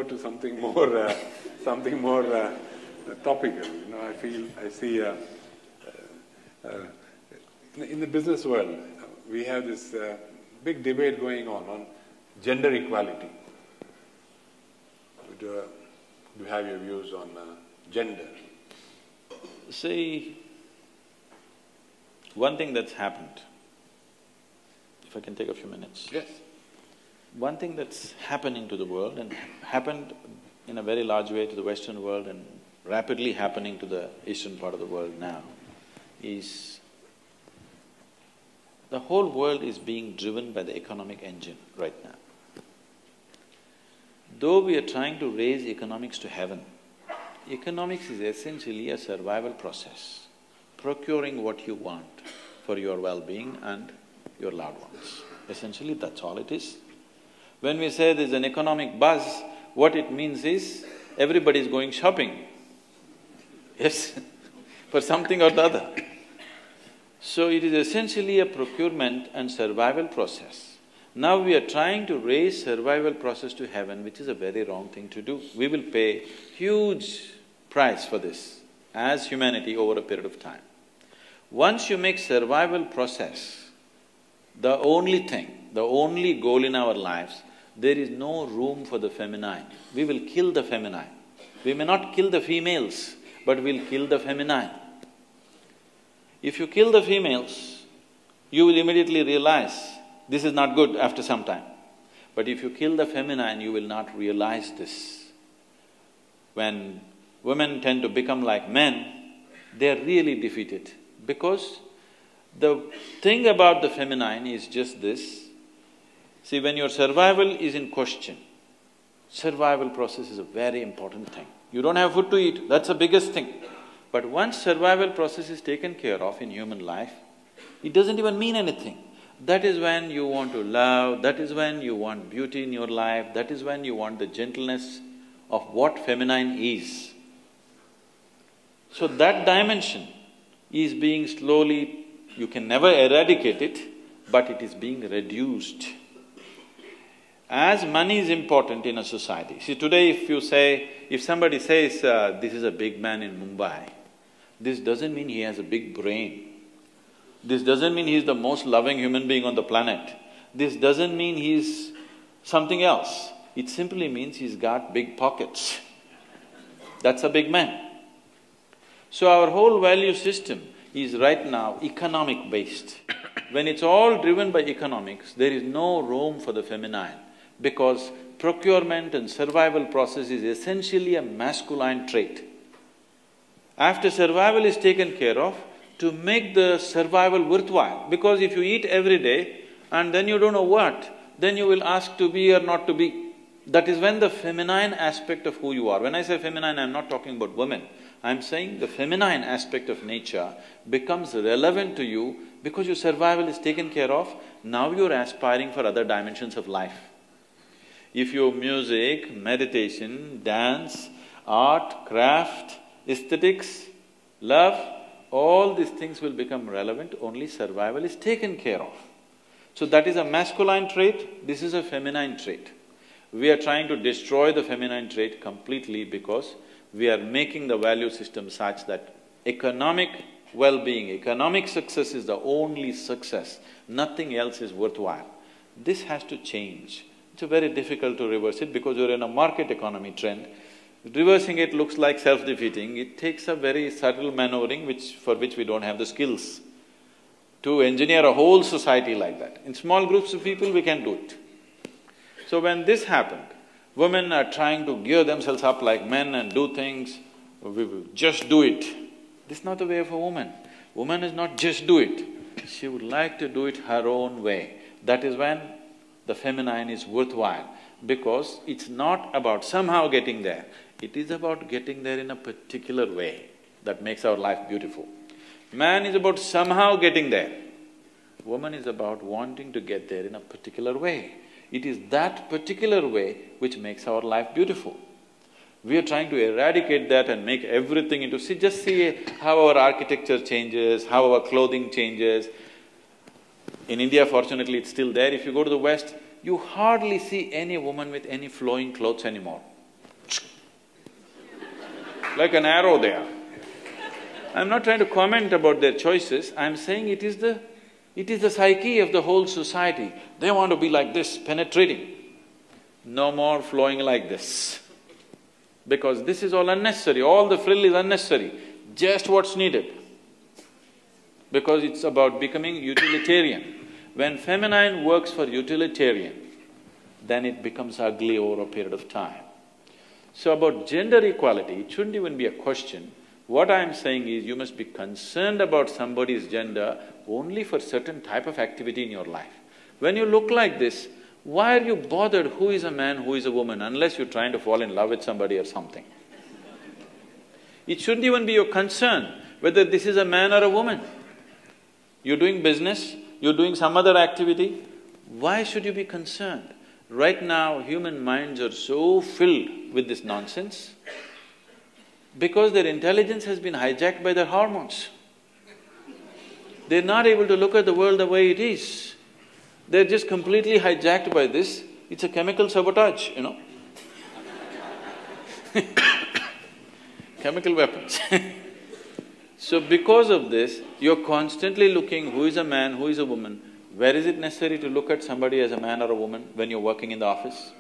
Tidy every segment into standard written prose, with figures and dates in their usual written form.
to something more, topical. You know, I see in the business world, we have this big debate going on gender equality. Do you have your views on gender? See, one thing that's happened, if I can take a few minutes. Yes. One thing that's happening to the world and happened in a very large way to the Western world and rapidly happening to the eastern part of the world now is the whole world is being driven by the economic engine right now. Though we are trying to raise economics to heaven, economics is essentially a survival process, procuring what you want for your well-being and your loved ones. Essentially, that's all it is. When we say there's an economic buzz, what it means is everybody's going shopping. Yes, for something or the other. So it is essentially a procurement and survival process. Now we are trying to raise survival process to heaven, which is a very wrong thing to do. We will pay huge price for this as humanity over a period of time. Once you make survival process the only thing, the only goal in our lives, there is no room for the feminine. We will kill the feminine. We may not kill the females, but we'll kill the feminine. If you kill the females, you will immediately realize this is not good after some time. But if you kill the feminine, you will not realize this. When women tend to become like men, they are really defeated because the thing about the feminine is just this. See, when your survival is in question, survival process is a very important thing. You don't have food to eat, that's the biggest thing. But once survival process is taken care of in human life, it doesn't even mean anything. That is when you want to love, that is when you want beauty in your life, that is when you want the gentleness of what feminine is. So that dimension is being slowly, you can never eradicate it, but it is being reduced. As money is important in a society, see today if somebody says, this is a big man in Mumbai, this doesn't mean he has a big brain. This doesn't mean he's the most loving human being on the planet. This doesn't mean he's something else. It simply means he's got big pockets. That's a big man. So our whole value system is right now economic-based. When it's all driven by economics, there is no room for the feminine because procurement and survival process is essentially a masculine trait. After survival is taken care of, to make the survival worthwhile, because if you eat every day and then you don't know what, then you will ask to be or not to be. That is when the feminine aspect of who you are. When I say feminine, I'm not talking about women. I'm saying the feminine aspect of nature becomes relevant to you because your survival is taken care of, now you're aspiring for other dimensions of life. If your music, meditation, dance, art, craft, aesthetics, love, all these things will become relevant, only survival is taken care of. So that is a masculine trait, this is a feminine trait. We are trying to destroy the feminine trait completely because we are making the value system such that economic well-being, economic success is the only success, nothing else is worthwhile. This has to change. It's very difficult to reverse it because you're in a market economy trend. Reversing it looks like self-defeating, it takes a very subtle maneuvering for which we don't have the skills to engineer a whole society like that. In small groups of people, we can do it. So when this happened, women are trying to gear themselves up like men and do things, we will just do it. This is not the way of a woman. Woman is not just do it, she would like to do it her own way. That is when the feminine is worthwhile, because it's not about somehow getting there, it is about getting there in a particular way that makes our life beautiful. Man is about somehow getting there, woman is about wanting to get there in a particular way. It is that particular way which makes our life beautiful. We are trying to eradicate that and make everything into… just see how our architecture changes, how our clothing changes. In India, fortunately, it's still there. If you go to the West, you hardly see any woman with any flowing clothes anymore. like an arrow they are. I'm not trying to comment about their choices, I'm saying it is the psyche of the whole society. They want to be like this, penetrating. No more flowing like this. Because this is all unnecessary, all the frill is unnecessary, just what's needed. Because it's about becoming utilitarian. When feminine works for utilitarian, then it becomes ugly over a period of time. So about gender equality, it shouldn't even be a question. What I'm saying is you must be concerned about somebody's gender only for certain type of activity in your life. When you look like this, why are you bothered who is a man, who is a woman, unless you're trying to fall in love with somebody or something? It shouldn't even be your concern whether this is a man or a woman. You're doing business, you're doing some other activity, why should you be concerned? Right now, human minds are so filled with this nonsense because their intelligence has been hijacked by their hormones. They're not able to look at the world the way it is. They're just completely hijacked by this. It's a chemical sabotage, you know. Chemical weapons. So because of this, you're constantly looking who is a man, who is a woman. Where is it necessary to look at somebody as a man or a woman when you're working in the office?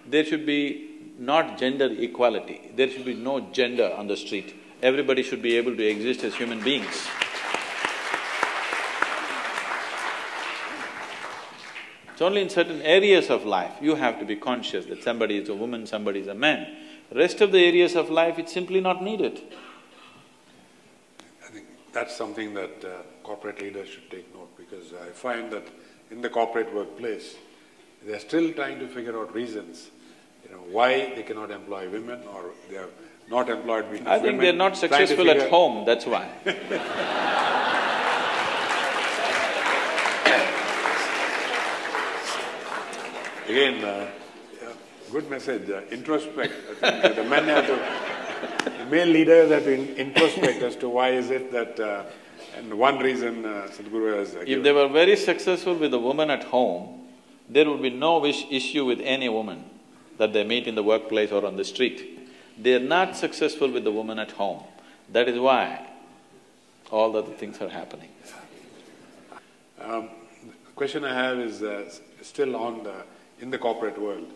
There should be not gender equality, there should be no gender on the street. Everybody should be able to exist as human beings. It's only in certain areas of life you have to be conscious that somebody is a woman, somebody is a man. Rest of the areas of life, it's simply not needed. I think that's something that corporate leaders should take note, because I find that in the corporate workplace, they're still trying to figure out reasons, why they cannot employ women, or they are not employed enough women. I think they're not successful at home, that's why. Again, good message, introspect. I think the men have to… the male leaders have to introspect as to why is it that… and one reason Sadhguru has given. If they were very successful with a woman at home, there would be no issue with any woman that they meet in the workplace or on the street. They're not successful with the woman at home. That is why all the other things are happening. The question I have is still in the corporate world.